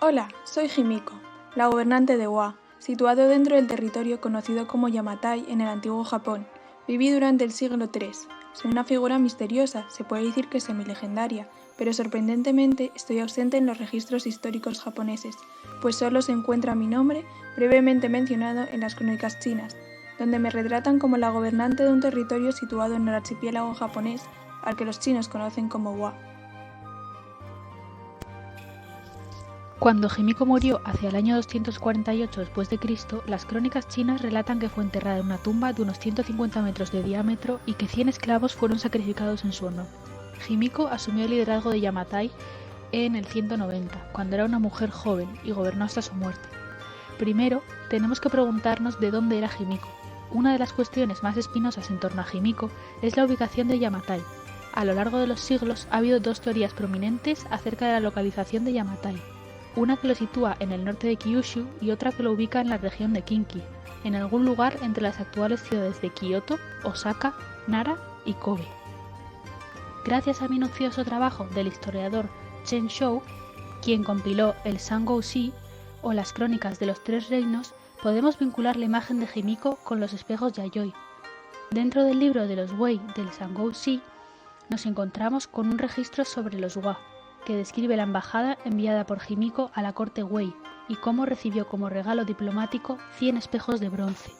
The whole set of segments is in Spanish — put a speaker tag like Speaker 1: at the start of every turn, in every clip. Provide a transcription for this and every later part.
Speaker 1: Hola, soy Himiko, la gobernante de Wa, situado dentro del territorio conocido como Yamatai en el antiguo Japón. Viví durante el siglo III. Soy una figura misteriosa, se puede decir que semilegendaria, pero sorprendentemente estoy ausente en los registros históricos japoneses, pues solo se encuentra mi nombre brevemente mencionado en las crónicas chinas, donde me retratan como la gobernante de un territorio situado en el archipiélago japonés, al que los chinos conocen como Wa.
Speaker 2: Cuando Himiko murió hacia el año 248 después de Cristo, las crónicas chinas relatan que fue enterrada en una tumba de unos 150 metros de diámetro y que 100 esclavos fueron sacrificados en su honor. Himiko asumió el liderazgo de Yamatai en el 190, cuando era una mujer joven, y gobernó hasta su muerte. Primero, tenemos que preguntarnos de dónde era Himiko. Una de las cuestiones más espinosas en torno a Himiko es la ubicación de Yamatai. A lo largo de los siglos ha habido dos teorías prominentes acerca de la localización de Yamatai. Una que lo sitúa en el norte de Kyushu y otra que lo ubica en la región de Kinki, en algún lugar entre las actuales ciudades de Kioto, Osaka, Nara y Kobe. Gracias al minucioso trabajo del historiador Chen Shou, quien compiló el Sangou-shi o las crónicas de los tres reinos, podemos vincular la imagen de Himiko con los espejos Yayoi. Dentro del libro de los Wei del Sangou-shi nos encontramos con un registro sobre los Wa, que describe la embajada enviada por Himiko a la corte Wei y cómo recibió como regalo diplomático 100 espejos de bronce.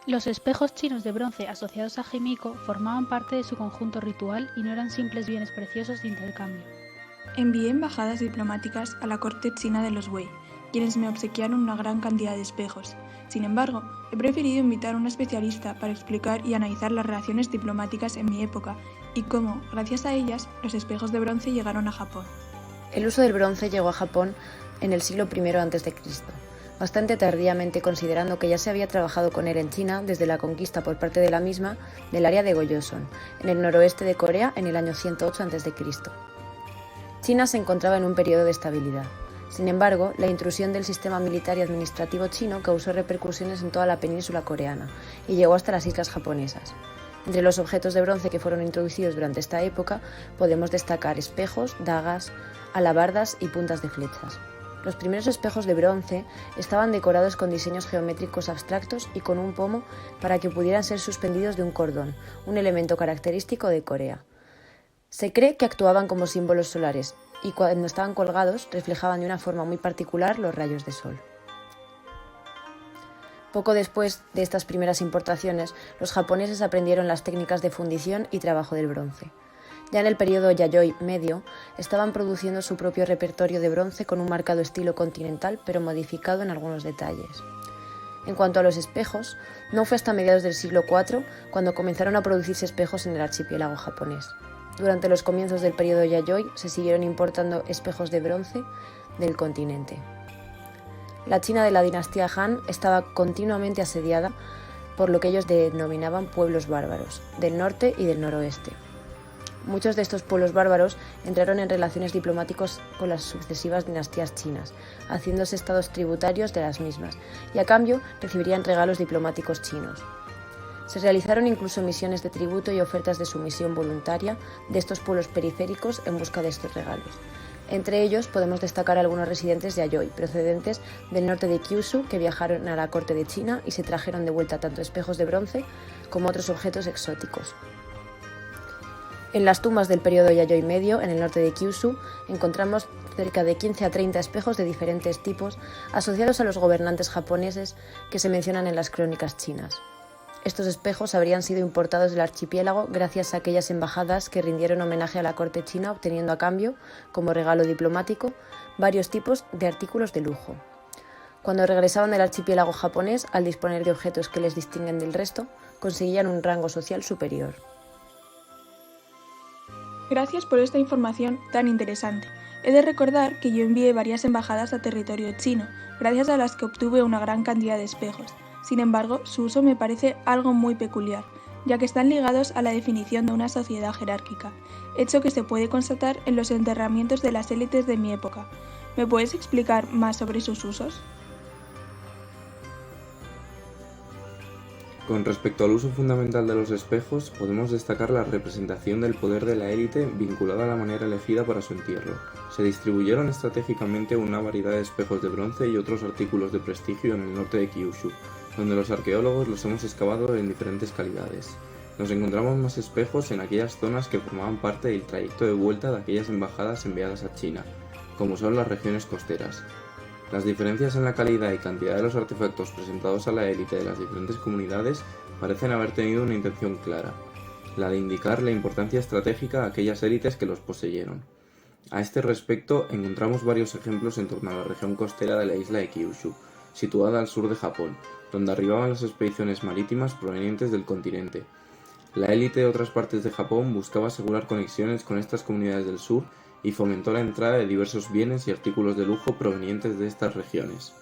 Speaker 2: Los espejos chinos de bronce asociados a Himiko formaban parte de su conjunto ritual y no eran simples bienes preciosos de intercambio.
Speaker 1: Envié embajadas diplomáticas a la corte china de los Wei, quienes me obsequiaron una gran cantidad de espejos. Sin embargo, he preferido invitar a un especialista para explicar y analizar las relaciones diplomáticas en mi época y cómo, gracias a ellas, los espejos de bronce llegaron a Japón.
Speaker 3: El uso del bronce llegó a Japón en el siglo I a.C., bastante tardíamente considerando que ya se había trabajado con él en China desde la conquista por parte de la misma del área de Gojoseon, en el noroeste de Corea en el año 108 a.C. China se encontraba en un periodo de estabilidad. Sin embargo, la intrusión del sistema militar y administrativo chino causó repercusiones en toda la península coreana y llegó hasta las islas japonesas. Entre los objetos de bronce que fueron introducidos durante esta época podemos destacar espejos, dagas, alabardas y puntas de flechas. Los primeros espejos de bronce estaban decorados con diseños geométricos abstractos y con un pomo para que pudieran ser suspendidos de un cordón, un elemento característico de Corea. Se cree que actuaban como símbolos solares y cuando estaban colgados reflejaban de una forma muy particular los rayos de sol. Poco después de estas primeras importaciones, los japoneses aprendieron las técnicas de fundición y trabajo del bronce. Ya en el periodo Yayoi medio, estaban produciendo su propio repertorio de bronce con un marcado estilo continental, pero modificado en algunos detalles. En cuanto a los espejos, no fue hasta mediados del siglo IV cuando comenzaron a producirse espejos en el archipiélago japonés. Durante los comienzos del periodo Yayoi se siguieron importando espejos de bronce del continente. La China de la dinastía Han estaba continuamente asediada por lo que ellos denominaban pueblos bárbaros, del norte y del noroeste. Muchos de estos pueblos bárbaros entraron en relaciones diplomáticas con las sucesivas dinastías chinas, haciéndose estados tributarios de las mismas, y a cambio recibirían regalos diplomáticos chinos. Se realizaron incluso misiones de tributo y ofertas de sumisión voluntaria de estos pueblos periféricos en busca de estos regalos. Entre ellos podemos destacar algunos residentes de Yayoi, procedentes del norte de Kyushu, que viajaron a la corte de China y se trajeron de vuelta tanto espejos de bronce como otros objetos exóticos. En las tumbas del periodo Yayoi medio, en el norte de Kyushu, encontramos cerca de 15 a 30 espejos de diferentes tipos asociados a los gobernantes japoneses que se mencionan en las crónicas chinas. Estos espejos habrían sido importados del archipiélago gracias a aquellas embajadas que rindieron homenaje a la corte china, obteniendo a cambio, como regalo diplomático, varios tipos de artículos de lujo. Cuando regresaban del archipiélago japonés, al disponer de objetos que les distinguen del resto, conseguían un rango social superior.
Speaker 1: Gracias por esta información tan interesante. He de recordar que yo envié varias embajadas a territorio chino, gracias a las que obtuve una gran cantidad de espejos. Sin embargo, su uso me parece algo muy peculiar, ya que están ligados a la definición de una sociedad jerárquica, hecho que se puede constatar en los enterramientos de las élites de mi época. ¿Me puedes explicar más sobre sus usos?
Speaker 4: Con respecto al uso fundamental de los espejos, podemos destacar la representación del poder de la élite vinculada a la manera elegida para su entierro. Se distribuyeron estratégicamente una variedad de espejos de bronce y otros artículos de prestigio en el norte de Kyushu, donde los arqueólogos los hemos excavado en diferentes calidades. Nos encontramos más espejos en aquellas zonas que formaban parte del trayecto de vuelta de aquellas embajadas enviadas a China, como son las regiones costeras. Las diferencias en la calidad y cantidad de los artefactos presentados a la élite de las diferentes comunidades parecen haber tenido una intención clara, la de indicar la importancia estratégica a aquellas élites que los poseyeron. A este respecto, encontramos varios ejemplos en torno a la región costera de la isla de Kyushu, situada al sur de Japón, donde arribaban las expediciones marítimas provenientes del continente. La élite de otras partes de Japón buscaba asegurar conexiones con estas comunidades del sur y fomentó la entrada de diversos bienes y artículos de lujo provenientes de estas regiones.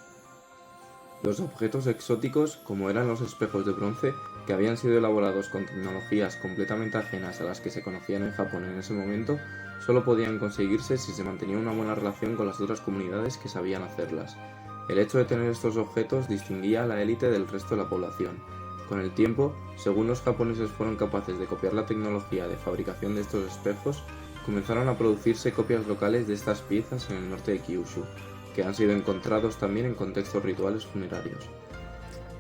Speaker 4: Los objetos exóticos, como eran los espejos de bronce, que habían sido elaborados con tecnologías completamente ajenas a las que se conocían en Japón en ese momento, solo podían conseguirse si se mantenía una buena relación con las otras comunidades que sabían hacerlas. El hecho de tener estos objetos distinguía a la élite del resto de la población. Con el tiempo, según los japoneses fueron capaces de copiar la tecnología de fabricación de estos espejos, comenzaron a producirse copias locales de estas piezas en el norte de Kyushu, que han sido encontrados también en contextos rituales funerarios.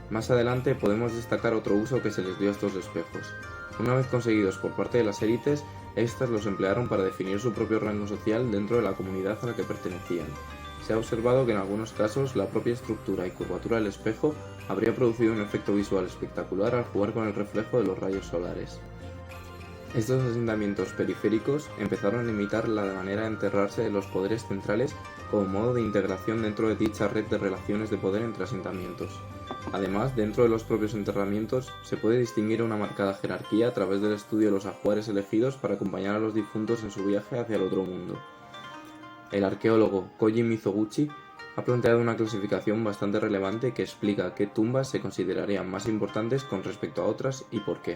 Speaker 4: Más adelante podemos destacar otro uso que se les dio a estos espejos. Una vez conseguidos por parte de las élites, éstas los emplearon para definir su propio rango social dentro de la comunidad a la que pertenecían. Se ha observado que en algunos casos la propia estructura y curvatura del espejo habría producido un efecto visual espectacular al jugar con el reflejo de los rayos solares. Estos asentamientos periféricos empezaron a imitar la manera de enterrarse de los poderes centrales como modo de integración dentro de dicha red de relaciones de poder entre asentamientos. Además, dentro de los propios enterramientos se puede distinguir una marcada jerarquía a través del estudio de los ajuares elegidos para acompañar a los difuntos en su viaje hacia el otro mundo. El arqueólogo Koji Mizoguchi ha planteado una clasificación bastante relevante que explica qué tumbas se considerarían más importantes con respecto a otras y por qué.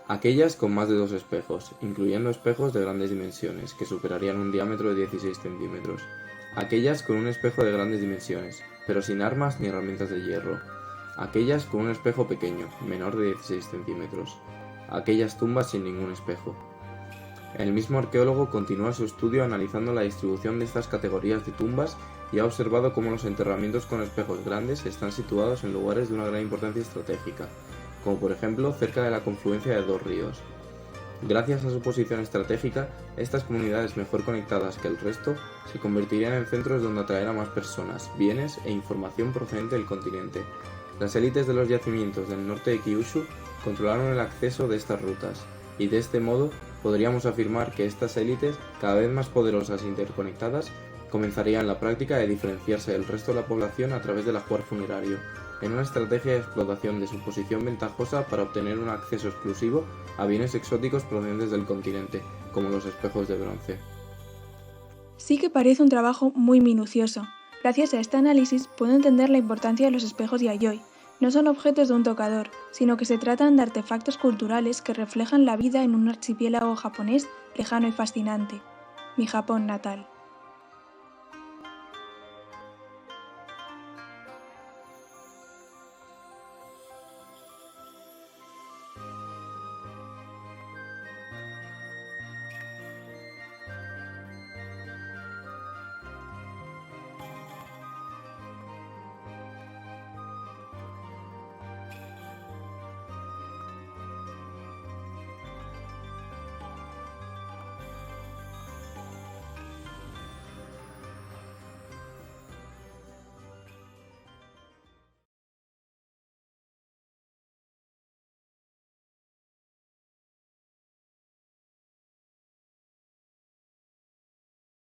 Speaker 4: Aquellas con más de 2 espejos, incluyendo espejos de grandes dimensiones, que superarían un diámetro de 16 centímetros. Aquellas con un espejo de grandes dimensiones, pero sin armas ni herramientas de hierro. Aquellas con un espejo pequeño, menor de 16 centímetros. Aquellas tumbas sin ningún espejo. El mismo arqueólogo continúa su estudio analizando la distribución de estas categorías de tumbas y ha observado cómo los enterramientos con espejos grandes están situados en lugares de una gran importancia estratégica, como por ejemplo cerca de la confluencia de 2 ríos. Gracias a su posición estratégica, estas comunidades mejor conectadas que el resto se convertirían en centros donde atraer a más personas, bienes e información procedente del continente. Las élites de los yacimientos del norte de Kyushu controlaron el acceso de estas rutas, y de este modo podríamos afirmar que estas élites, cada vez más poderosas e interconectadas, comenzarían la práctica de diferenciarse del resto de la población a través del ajuar funerario, en una estrategia de explotación de su posición ventajosa para obtener un acceso exclusivo a bienes exóticos procedentes del continente, como los espejos de bronce.
Speaker 1: Sí que parece un trabajo muy minucioso. Gracias a este análisis puedo entender la importancia de los espejos yayoi. No son objetos de un tocador, sino que se tratan de artefactos culturales que reflejan la vida en un archipiélago japonés lejano y fascinante, mi Japón natal.